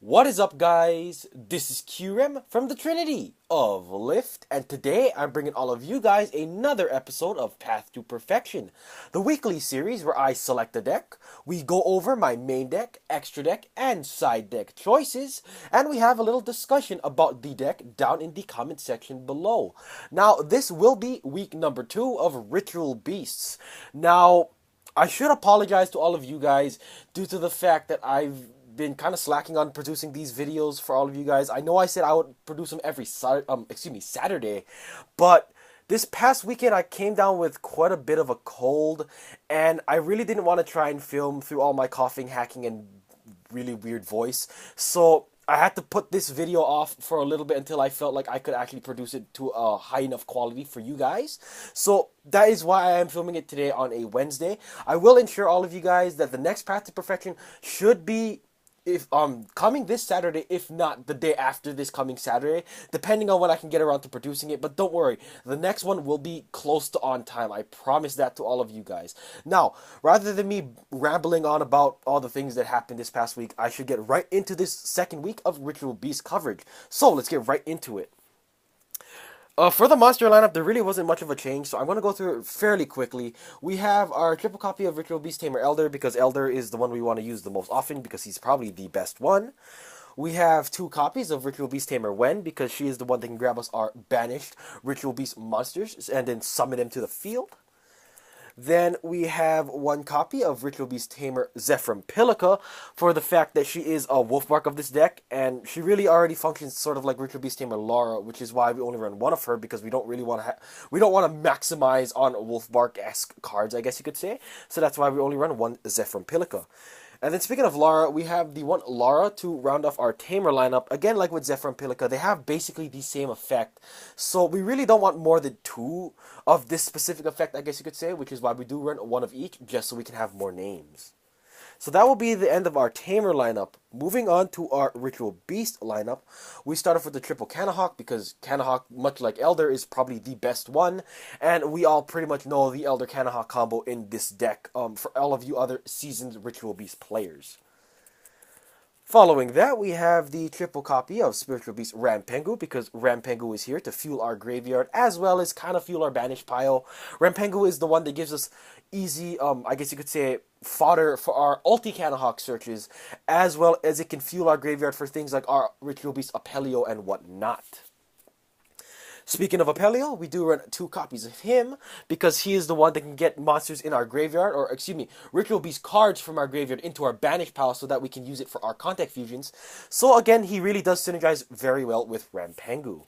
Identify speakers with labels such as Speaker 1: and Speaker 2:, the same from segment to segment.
Speaker 1: What is up, guys? This is Kyurem from the Trinity of Lift, and today I'm bringing all of you guys another episode of Path to Perfection, the weekly series where I select a deck, we go over my main deck, extra deck, and side deck choices, and we have a little discussion about the deck down in the comment section below. Now, this will be week number 2 of Ritual Beasts. Now, I should apologize to all of you guys due to the fact that I've been kind of slacking on producing these videos for all of you guys. I know I said I would produce them every Saturday, but this past weekend I came down with quite a bit of a cold, and I really didn't want to try and film through all my coughing, hacking, and really weird voice. So I had to put this video off for a little bit until I felt like I could actually produce it to a high enough quality for you guys. So that is why I am filming it today on a Wednesday. I will ensure all of you guys that the next Path to Perfection should be if coming this Saturday, if not the day after this coming Saturday, depending on when I can get around to producing it. But don't worry, the next one will be close to on time. I promise that to all of you guys. Now, rather than me rambling on about all the things that happened this past week, I should get right into this second week of Ritual Beast coverage. So let's get right into it. For the monster lineup, there really wasn't much of a change, so I'm going to go through it fairly quickly. We have our triple copy of Ritual Beast Tamer Elder, because Elder is the one we want to use the most often, because he's probably the best one. We have 2 copies of Ritual Beast Tamer Wen, because she is the one that can grab us our banished Ritual Beast monsters, and then summon them to the field. Then we have 1 copy of Ritual Beast Tamer Zephram Pilica for the fact that she is a Wolfbark of this deck, and she really already functions sort of like Ritual Beast Tamer Lara, which is why we only run 1 of her, because we don't really want to we don't want to maximize on Wolfbark-esque cards, I guess you could say. So that's why we only run 1 Zephram Pilica. And then speaking of Lara, we have the 1 Lara to round off our Tamer lineup. Again, like with Zephram Pilica, they have basically the same effect. So we really don't want more than 2 of this specific effect, I guess you could say, which is why we do run 1 of each, just so we can have more names. So that will be the end of our Tamer lineup. Moving on to our Ritual Beast lineup, we start off with the triple Canahawk, because Canahawk, much like Elder, is probably the best one, and we all pretty much know the Elder Canahawk combo in this deck for all of you other seasoned Ritual Beast players. Following that, we have the triple copy of Spiritual Beast Rampengu, because Rampengu is here to fuel our graveyard, as well as kind of fuel our banish pile. Rampengu is the one that gives us easy, I guess you could say, fodder for our ulti Canahawk searches, as well as it can fuel our graveyard for things like our Ritual Beast Apelio and whatnot. Speaking of Apelio, we do run 2 copies of him, because he is the one that can get monsters in our graveyard, or excuse me, Ritual Beast cards from our graveyard into our banish pile so that we can use it for our contact fusions. So again, he really does synergize very well with Rampengu.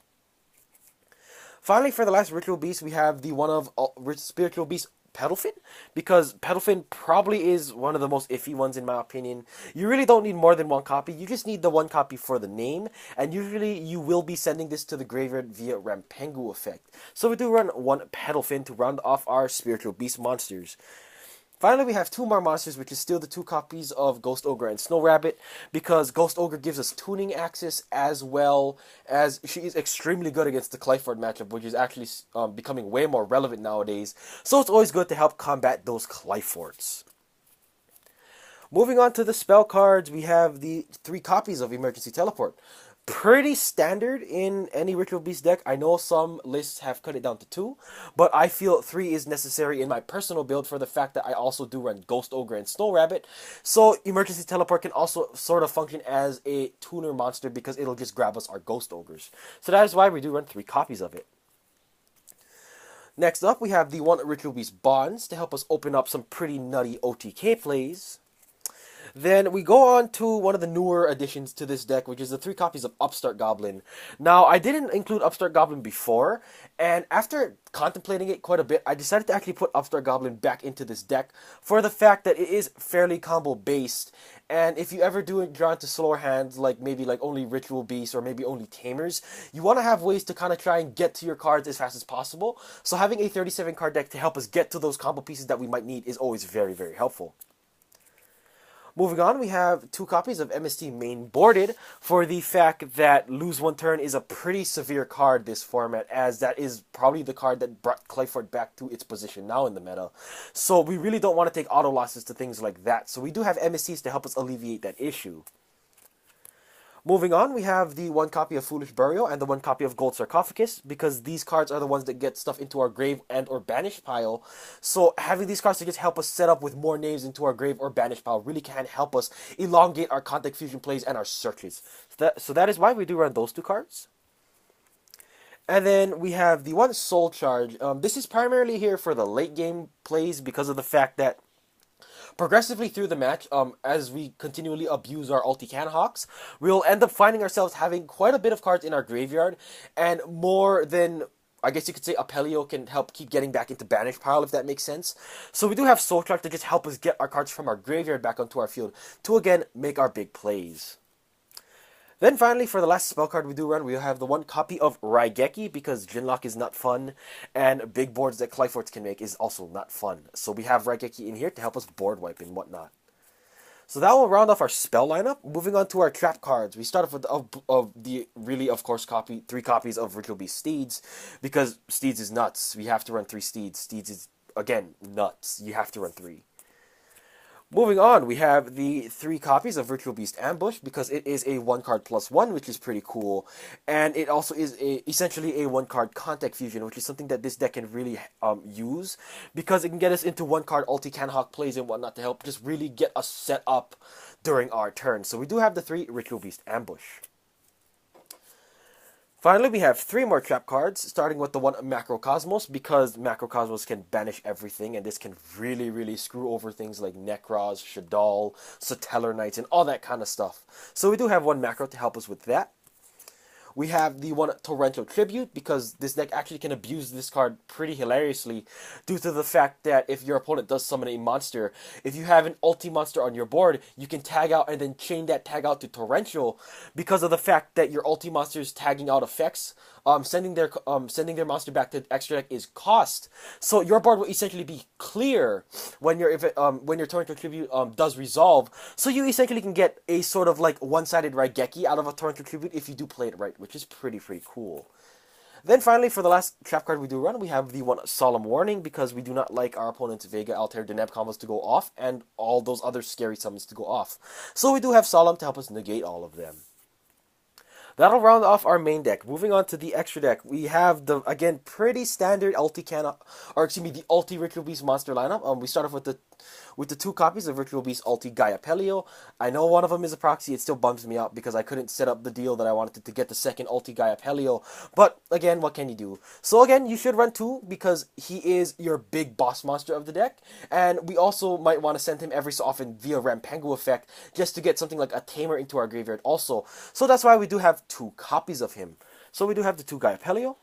Speaker 1: Finally, for the last Ritual Beast, we have the one of Spiritual Beast Petalfin, because Petalfin probably is one of the most iffy ones in my opinion. You really don't need more than 1 copy, you just need the 1 copy for the name, and usually you will be sending this to the graveyard via Rampengu effect. So we do run 1 Petalfin to round off our Spiritual Beast monsters. Finally, we have 2 more monsters, which is still the 2 copies of Ghost Ogre and Snow Rabbit, because Ghost Ogre gives us tuning access, as well as she is extremely good against the Clyford matchup, which is actually becoming way more relevant nowadays, so it's always good to help combat those Clyfords. Moving on to the spell cards, we have the 3 copies of Emergency Teleport. Pretty standard in any Ritual Beast deck. I know some lists have cut it down to 2, but I feel 3 is necessary in my personal build for the fact that I also do run Ghost Ogre and Snow Rabbit. So Emergency Teleport can also sort of function as a tuner monster, because it'll just grab us our Ghost Ogres. So that is why we do run 3 copies of it. Next up, we have the 1 Ritual Beast Bonds to help us open up some pretty nutty OTK plays. Then we go on to one of the newer additions to this deck, which is the 3 copies of Upstart Goblin. Now, I didn't include Upstart Goblin before, and after contemplating it quite a bit, I decided to actually put Upstart Goblin back into this deck for the fact that it is fairly combo-based, and if you ever do draw into slower hands, like maybe like only Ritual Beasts or maybe only Tamers, you want to have ways to kind of try and get to your cards as fast as possible, so having a 37 card deck to help us get to those combo pieces that we might need is always very, very helpful. Moving on, we have 2 copies of MST Main Boarded for the fact that Lose One Turn is a pretty severe card this format, as that is probably the card that brought Clyford back to its position now in the meta. So we really don't want to take auto losses to things like that. So we do have MSTs to help us alleviate that issue. Moving on, we have the one copy of Foolish Burial and the one copy of Gold Sarcophagus, because these cards are the ones that get stuff into our grave and or banished pile. So having these cards to just help us set up with more names into our grave or banished pile really can help us elongate our Contact Fusion plays and our searches. So that is why we do run those two cards. And then we have the one Soul Charge. This is primarily here for the late game plays because of the fact that progressively through the match, as we continually abuse our Ulti-Can Hawks, we'll end up finding ourselves having quite a bit of cards in our graveyard, and more than, I guess you could say, Apelio can help keep getting back into Banish pile, if that makes sense. So we do have Soul Charge to just help us get our cards from our graveyard back onto our field to, again, make our big plays. Then finally, for the last spell card we do run, we have the one copy of Raigeki, because Jinlock is not fun, and big boards that Clyforts can make is also not fun. So we have Raigeki in here to help us board wipe and whatnot. So that will round off our spell lineup. Moving on to our trap cards, we start off with the really, of course, 3 copies of Ritual Beast Steeds, because Steeds is nuts. We have to run 3 Steeds. Steeds is, again, nuts. You have to run 3. Moving on, we have the 3 copies of Virtual Beast Ambush, because it is a 1-card plus 1, which is pretty cool. And it also is essentially a 1-card Contact Fusion, which is something that this deck can really use, because it can get us into 1-card Ulti-Can Hawk plays and whatnot to help just really get us set up during our turn. So we do have the 3 Ritual Beast Ambush. Finally, we have 3 more trap cards, starting with the one Macrocosmos, because Macrocosmos can banish everything, and this can really, really screw over things like Nekroz, Shaddoll, Satellar Knights, and all that kind of stuff. So we do have one Macro to help us with that. We have the one Torrential Tribute, because this deck actually can abuse this card pretty hilariously due to the fact that if your opponent does summon a monster, if you have an ulti monster on your board, you can tag out and then chain that tag out to Torrential, because of the fact that your ulti monsters tagging out effects, sending their monster back to extra deck is cost. So your board will essentially be clear when your Torrential Tribute does resolve. So you essentially can get a sort of like one-sided Raigeki out of a Torrential Tribute if you do play it right, which is pretty cool. Then finally, for the last trap card we do run, we have the one Solemn Warning, because we do not like our opponent's Vega, Altair, Deneb combos to go off, and all those other scary summons to go off. So we do have Solemn to help us negate all of them. That'll round off our main deck. Moving on to the extra deck, we have the, again, pretty standard the Ulti Ritual Beast monster lineup. We start off with the 2 copies of Ritual Beast Ulti Gaia Pelio. I know one of them is a proxy. It still bums me out because I couldn't set up the deal that I wanted to get the second Ulti Gaia Pelio. But again, what can you do? So again, you should run 2 because he is your big boss monster of the deck. And we also might want to send him every so often via Rampengu effect just to get something like a Tamer into our graveyard also. So that's why we do have 2 copies of him. So we do have the 2 Gaia Pelio.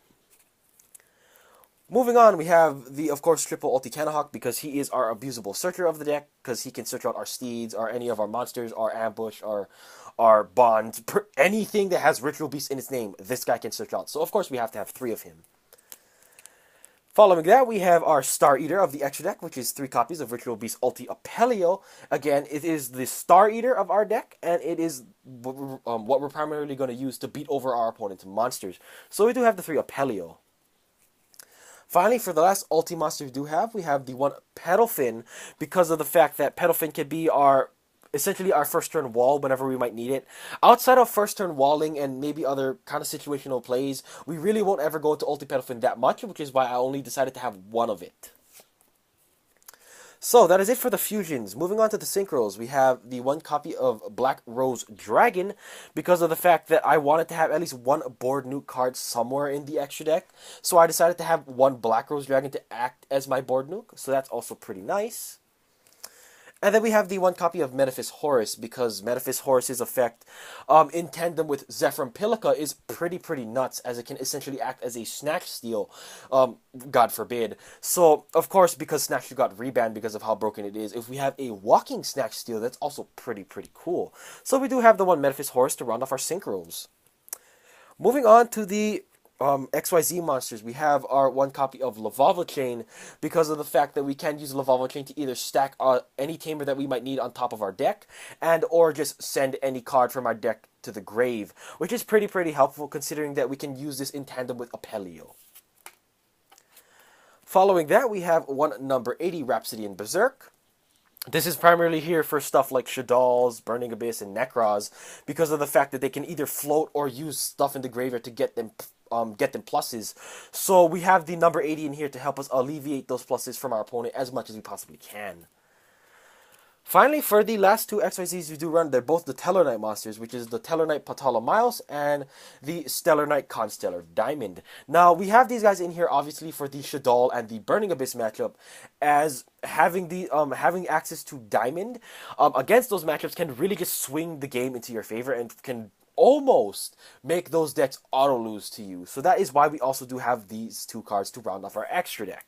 Speaker 1: Moving on, we have the, of course, triple Ulti-Can Hawk, because he is our abusable searcher of the deck, because he can search out our Steeds, or any of our monsters, our Ambush, or our Bond, anything that has Ritual Beast in its name, this guy can search out. So, of course, we have to have 3 of him. Following that, we have our Star Eater of the extra deck, which is 3 copies of Ritual Beast Ulti Apelio. Again, it is the Star Eater of our deck, and it is what we're primarily going to use to beat over our opponent's monsters. So we do have the 3 Apelio. Finally, for the last ulti monster we have the one Petalfin, because of the fact that Petalfin can be essentially our first turn wall whenever we might need it. Outside of first turn walling and maybe other kind of situational plays, we really won't ever go into ulti Petalfin that much, which is why I only decided to have 1 of it. So, that is it for the fusions. Moving on to the synchros, we have the 1 copy of Black Rose Dragon, because of the fact that I wanted to have at least 1 board nuke card somewhere in the extra deck. So I decided to have 1 Black Rose Dragon to act as my board nuke, so that's also pretty nice. And then we have the 1 copy of Metaphys Horus, because Metaphys Horus's effect, in tandem with Zephyr Pilica, is pretty nuts, as it can essentially act as a Snatch Steal, God forbid. So, of course, because Snatch Steal got rebanned because of how broken it is, if we have a walking Snatch Steal, that's also pretty cool. So we do have the 1 Metaphys Horus to round off our synchros. Moving on to the XYZ monsters, we have our 1 copy of Lavalva Chain, because of the fact that we can use Lavalva Chain to either stack any Tamer that we might need on top of our deck, and or just send any card from our deck to the grave, which is pretty helpful considering that we can use this in tandem with Apelio. Following that, we have 1 number 80 Rhapsody in Berserk. This is primarily here for stuff like Shaddolls, Burning Abyss, and Necros, because of the fact that they can either float or use stuff in the graveyard to get them pluses. So we have the number 80 in here to help us alleviate those pluses from our opponent as much as we possibly can. Finally, for the last two XYZs we do run, they're both the Tellar Knight monsters, which is the Tellar Knight Patala Miles and the Stellar Knight Constellar Diamond. Now, we have these guys in here, obviously, for the Shaddol and the Burning Abyss matchup, as having access to Diamond against those matchups can really just swing the game into your favor and can almost make those decks auto-lose to you. So that is why we also do have these two cards to round off our extra deck.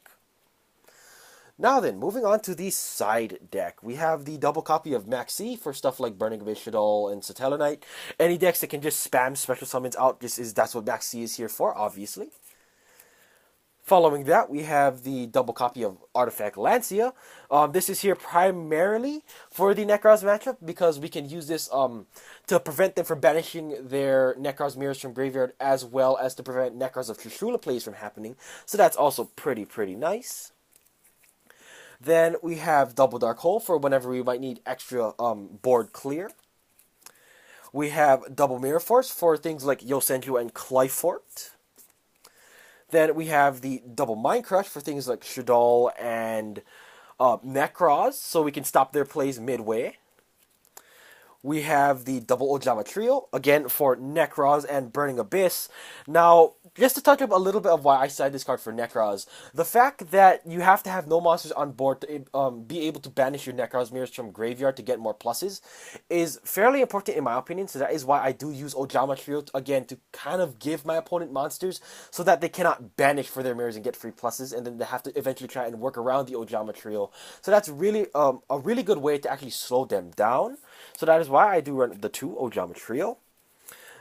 Speaker 1: Now then, moving on to the side deck. We have the double copy of Maxi for stuff like Burning Abyss, Shaddol, and Satellar Knight. Any decks that can just spam special summons out, that's what Maxi is here for, obviously. Following that, we have the double copy of Artifact Lancia. This is here primarily for the Necros matchup, because we can use this to prevent them from banishing their Necros mirrors from graveyard, as well as to prevent Necros of Trishula plays from happening. So that's also pretty nice. Then we have Double Dark Hole for whenever we might need extra board clear. We have Double Mirror Force for things like Yosenju and Clyfort. Then we have the Double Mind Crush for things like Shaddol and Necros, so we can stop their plays midway. We have the Double Ojama Trio, again for Necros and Burning Abyss. Now, just to touch up a little bit of why I side this card for Necros, the fact that you have to have no monsters on board to be able to banish your Necros mirrors from graveyard to get more pluses is fairly important in my opinion, so that is why I do use Ojama Trio, again, to kind of give my opponent monsters so that they cannot banish for their mirrors and get free pluses, and then they have to eventually try and work around the Ojama Trio. So that's really a really good way to actually slow them down. So that is why I do run the two Ojama Trio.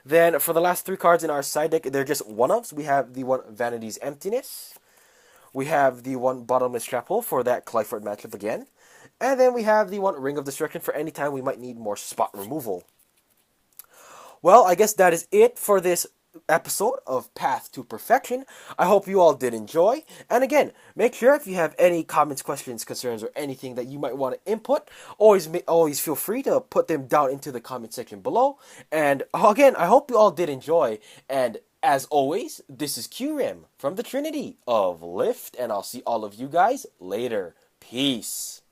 Speaker 1: Then for the last three cards in our side deck, they're just one-ofs. We have the one Vanity's Emptiness. We have the one Bottomless Trap Hole for that Clyford matchup again. And then we have the one Ring of Destruction for any time we might need more spot removal. Well, I guess that is it for this episode of Path to Perfection. I hope you all did enjoy. And again, make sure if you have any comments, questions, concerns, or anything that you might want to input, always feel free to put them down into the comment section below. And again, I hope you all did enjoy. And as always, this is Kyurem from the Trinity of Lift, and I'll see all of you guys later. Peace.